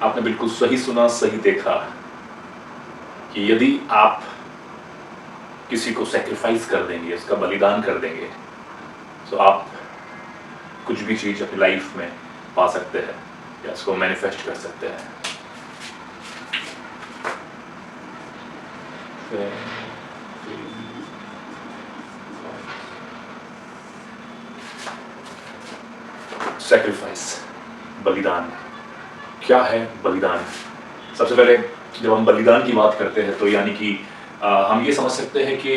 आपने बिल्कुल सही सुना, सही देखा कि यदि आप किसी को सैक्रिफाइस कर देंगे, उसका बलिदान कर देंगे, तो आप कुछ भी चीज़ अपनी लाइफ में पा सकते हैं या उसको मैनिफेस्ट कर सकते हैं। सैक्रिफाइस, बलिदान। क्या है बलिदान? सबसे पहले जब हम बलिदान की बात करते हैं तो यानी कि हम ये समझ सकते हैं कि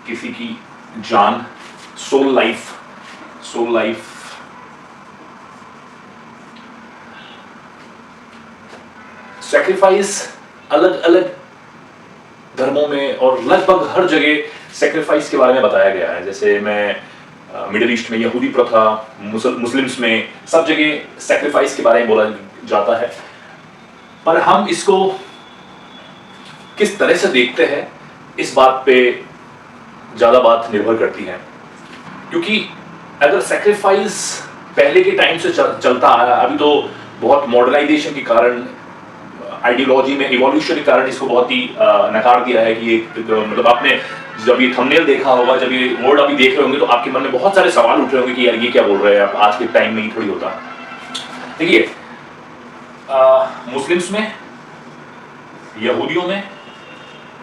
किसी की जान, सोल लाइफ सैक्रिफाइस अलग अलग धर्मों में और लगभग हर जगह सैक्रिफाइस के बारे में बताया गया है। जैसे मैं मिडिल ईस्ट में यहूदी प्रथा, मुस्लिम्स में, सब जगह सैक्रिफाइस के बारे में बोला जाता है। पर हम इसको किस तरह से देखते हैं, इस बात पे ज़्यादा बात निर्भर करती है। क्योंकि अगर सैक्रिफाइस पहले के टाइम से चलता आ रहा है, अभी तो बहुत मॉडर्नाइजेशन के कारण, आइडियोलॉजी में इवोल्यूशन के कारण इसको बहुत ही नकार दिया है कि ये मतलब आपने जब ये थंबनेल देखा होगा, जब ये वर्ड अभी देख रहे होंगे तो आपके मन में बहुत सारे सवाल उठ रहे होंगे कि यार ये क्या बोल रहे हैं, आज के टाइम में ही थोड़ी होता। देखिए, मुस्लिम्स में, यहूदियों में,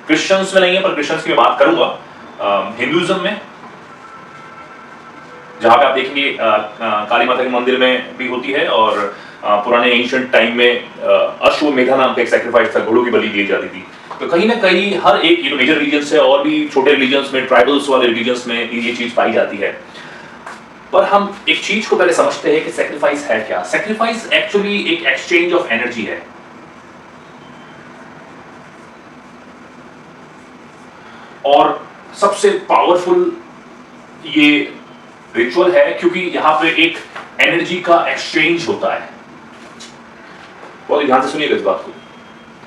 क्रिश्चियंस में नहीं है पर क्रिश्चियंस की मैं बात करूंगा, हिंदुइज्म में जहां पे आप देखेंगे काली माता के मंदिर में भी होती है, और पुराने एंशिएंट टाइम में अश्वमेधा नाम का एक सैक्रिफाइस था, घोड़ों की बलि दी जाती थी। तो कहीं ना कहीं हर एक, ये तो मेजर रिलीजन्स है और भी छोटे रिलीजन्स में, ट्राइबल्स वाले रिलीजन्स में ये चीज पाई जाती है। पर हम एक चीज को पहले समझते हैं कि सैक्रिफाइस है क्या। सैक्रिफाइस एक्चुअली एक एक्सचेंज ऑफ एनर्जी है। और सबसे पावरफुल ये रिचुअल है क्योंकि यहां पे एक एनर्जी का एक्सचेंज होता है। बहुत ध्यान से सुनिएगा इस बात को।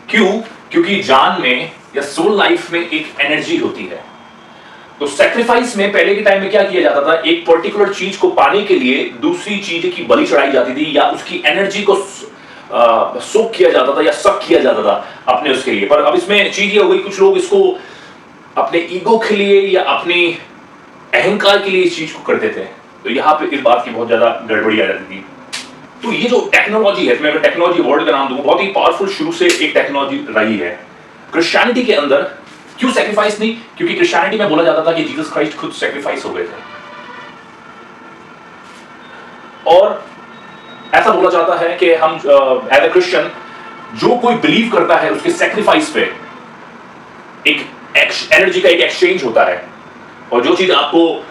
क्यों? क्योंकि जान में या सोल लाइफ में एक एनर्जी होती है। तो सैक्रिफाइस में पहले के टाइम में क्या किया जाता था, एक पर्टिकुलर चीज को पाने के लिए दूसरी चीज की बलि चढ़ाई जाती थी, या उसकी एनर्जी को सोख किया जाता था या सक किया जाता था अपने उसके लिए। पर अब इसमें चीज ये हो गई, कुछ लोग इसको अपने ईगो के लिए या अपने अहंकार के लिए इस चीज को करते थे। तो यहां पे इस बात की बहुत ज्यादा गड़बड़ी आ जाती थी। तो ये जो टेक्नोलॉजी है, मैं टेक्नोलॉजी वर्ड का नाम दूंगा, बहुत ही पावरफुल शुरू से एक टेक्नोलॉजी रही है। क्रिश्चियनिटी के अंदर क्यों सैक्रिफाइस नहीं? क्योंकि क्रिश्चियनिटी में बोला जाता था कि जीसस क्राइस्ट खुद सैक्रिफाइस हो गए थे। और ऐसा बोला जाता है कि हम एज ए क्रिश्चियन, जो कोई बिलीव करता है उसके सैक्रिफाइस पे एक एनर्जी का एक एक्सचेंज होता है। और जो चीज आपको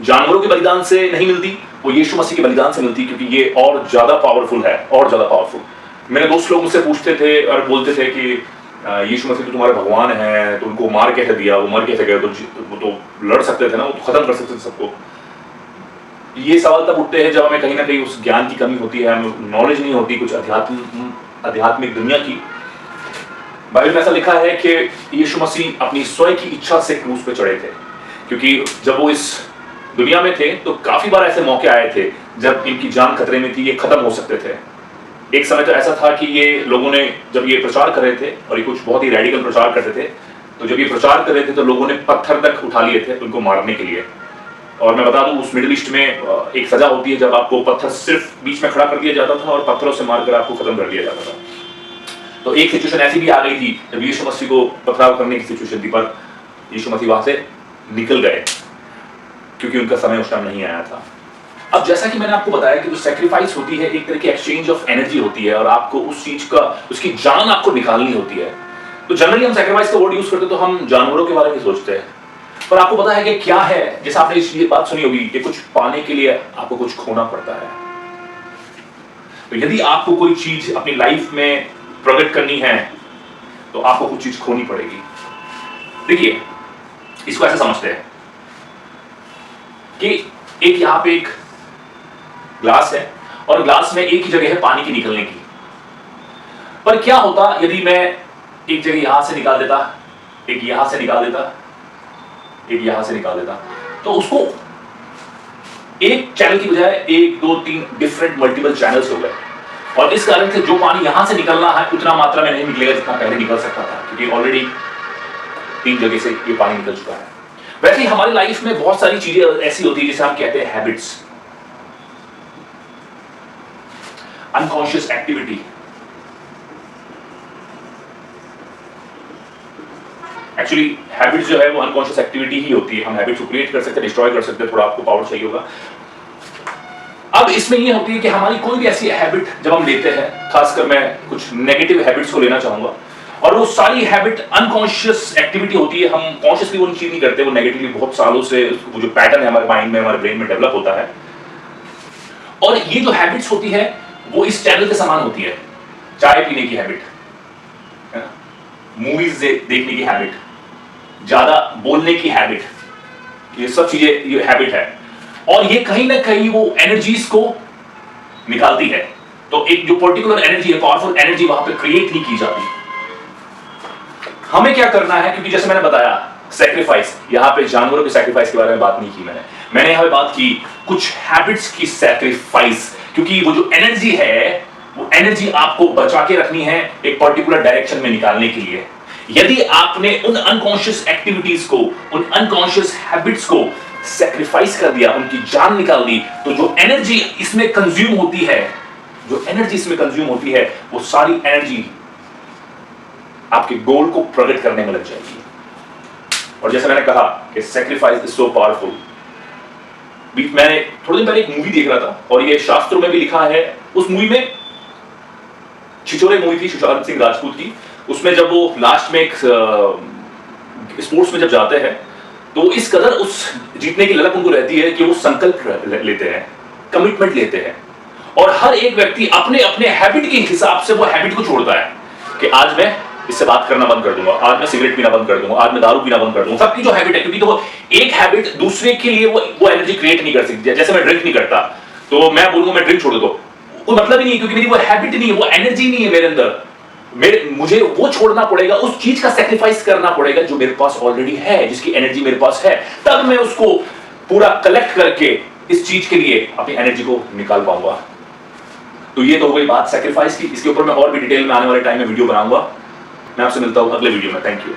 जानवरों के बलिदान से नहीं मिलती, वो यीशु मसीह के बलिदान से मिलती, क्योंकि ये और ज्यादा पावरफुल है, और ज्यादा पावरफुल। मेरे दोस्त लोग मुझसे पूछते थे और बोलते थे कि यीशु मसीह तो तुम्हारे भगवान है, तो उनको मार कैसे दिया, वो मर कैसे गए, तो वो तो लड़ सकते थे ना, वो तो खत्म कर सकते थे सबको। ये सवाल तब उठते हैं जब हमें कहीं ना कहीं उस ज्ञान की कमी होती है, हमें नॉलेज नहीं होती कुछ आध्यात्मिक दुनिया की। बाइबल में ऐसा लिखा है कि यीशु मसीह अपनी स्वयं की इच्छा से क्रूस पे चढ़े थे, क्योंकि जब वो इस दुनिया में थे तो काफी बार ऐसे मौके आए थे जब इनकी जान खतरे में थी, ये खत्म हो सकते थे। एक समय तो ऐसा था कि ये लोगों ने, जब ये प्रचार कर रहे थे, और ये कुछ बहुत ही रेडिकल प्रचार करते थे, तो जब ये प्रचार कर रहे थे तो लोगों ने पत्थर तक उठा लिए थे उनको मारने के लिए। और मैं बता दूं, उस मिडिल ईस्ट में एक सजा होती है जब आपको पत्थर सिर्फ बीच में खड़ा कर दिया जाता था और पत्थरों से मारकर आपको खत्म कर दिया जाता था। तो एक सिचुएशन ऐसी भी आ गई थी जब यीशु मसीह को पथराव करने की सिचुएशन थी, पर यीशु मसीह वहां से निकल गए क्योंकि उनका समय उस टाइम नहीं आया था। अब जैसा कि मैंने आपको बताया कि जो सैक्रिफाइस होती है एक तरह की एक्सचेंज ऑफ एनर्जी होती है, और आपको उस चीज का, उसकी जान आपको निकालनी होती है। तो जनरली हम सैक्रिफाइस का वर्ड यूज करते तो हम जानवरों के बारे में सोचते हैं, पर आपको पता है कि क्या है? जैसे आपने ये बात सुनी होगी कि कुछ पाने के लिए आपको कुछ खोना पड़ता है। तो यदि आपको कोई चीज अपनी लाइफ में प्रकट करनी है तो आपको कुछ चीज खोनी पड़ेगी। देखिए, इसको ऐसे समझते हैं कि एक यहां पे एक ग्लास है और ग्लास में एक ही जगह है पानी की निकलने की। पर क्या होता यदि मैं एक जगह यहां से निकाल देता, एक यहां से निकाल देता, एक यहां से निकाल देता, तो उसको एक चैनल की बजाय 1 2 3 डिफरेंट मल्टीपल चैनल्स हो गए। और इस कारण से जो पानी यहां से निकलना है उतना मात्रा में नहीं निकलेगा जितना पहले निकल सकता था, क्योंकि ऑलरेडी 3 जगह से ये पानी निकल चुका है। वैसे ही हमारी लाइफ में बहुत सारी चीजें ऐसी होती है जिसे हम कहते हैं habits, unconscious activity. Actually habits जो है वो अनकॉन्शियस एक्टिविटी ही होती है। हम हैबिट्स को क्रिएट कर सकते हैं, डिस्ट्रॉय कर सकते हैं, थोड़ा आपको पावर चाहिए होगा। अब इसमें ये होती है कि हमारी कोई भी ऐसी हैबिट जब हम लेते हैं, खासकर मैं कुछ नेगेटिव हैबिट्स को लेना चाहूंगा, और वो सारी हैबिट अनकॉन्शियस एक्टिविटी होती है। हम कॉन्शियसली वो चीज नहीं करते, वो नेगेटिवली बहुत सालों से वो जो पैटर्न है हमारे माइंड में, हमारे ब्रेन में डेवलप होता है। और ये जो हैबिट्स होती है वो इस चैनल के समान होती है। चाय पीने की हैबिट, मूवीज देखने की हैबिट, ज्यादा बोलने की हैबिट, ये सब चीजें ये हैबिट है। और ये कहीं ना कहीं वो एनर्जीज को निकालती है। तो एक जो पर्टिकुलर एनर्जी है, पावरफुल एनर्जी वहां पे क्रिएट नहीं की जाती। हमें क्या करना है, क्योंकि जैसे मैंने बताया सैक्रिफाइस, यहां पे जानवरों के सैक्रिफाइस के बारे में बात नहीं की मैंने यहां पे बात की कुछ हैबिट्स की सैक्रिफाइस, क्योंकि वो जो एनर्जी है वो एनर्जी आपको बचा के रखनी है एक पर्टिकुलर डायरेक्शन में निकालने के लिए। यदि आपने उन अनकॉन्शियस एक्टिविटीज को, उन अनकॉन्शियस हैबिट्स को सैक्रिफाइस कर दिया, उनकी जान निकाल दी, तो जो एनर्जी इसमें कंज्यूम होती है, वो सारी एनर्जी आपके गोल को प्रकट करने में लग जाएगी। और जैसे मैंने कहा कि सैक्रिफाइस इज सो पावरफुल। मैंने थोड़े दिन पहले एक मूवी देख रहा था और ये शास्त्रों में भी लिखा है। उस मूवी में छिछोरे मूवी थी सुशांत सिंह राजपूत की। उसमें जब वो लास्ट में एक स्पोर्ट्स में जब जाते हैं तो इस कदर उस जीतने की ललक उनको रहती है कि वो संकल्प लेते हैं, कमिटमेंट लेते हैं, और हर एक व्यक्ति अपने अपने हैबिट के हिसाब से वो हैबिट को छोड़ता है कि आज मैं इससे बात करना बंद कर दूंगा, आज मैं सिगरेट पीना बंद कर दूंगा, आज मैं दारू पीना बंद कर दूंगा। सबकी जो हैबिट है, क्योंकि तो एक हैबिट दूसरे के लिए वो एनर्जी क्रिएट नहीं कर सकती। जैसे मैं ड्रिंक नहीं करता तो मैं बोलूंगा मैं ड्रिंक छोड़ दो, कोई मतलब ही नहीं है, क्योंकि मेरी वो हैबिट नहीं है, वो एनर्जी नहीं है मेरे अंदर। मुझे वो छोड़ना पड़ेगा, उस चीज का सैक्रिफाइस करना पड़ेगा जो मेरे पास ऑलरेडी है, जिसकी एनर्जी मेरे पास है, तब मैं उसको पूरा कलेक्ट करके इस चीज के लिए अपनी एनर्जी को निकाल पाऊंगा। तो ये तो हो गई बात सैक्रिफाइस की। इसके ऊपर मैं और भी डिटेल में आने वाले टाइम में वीडियो बनाऊंगा। मैं आपसे मिलता हूं अगले वीडियो में। Thank you.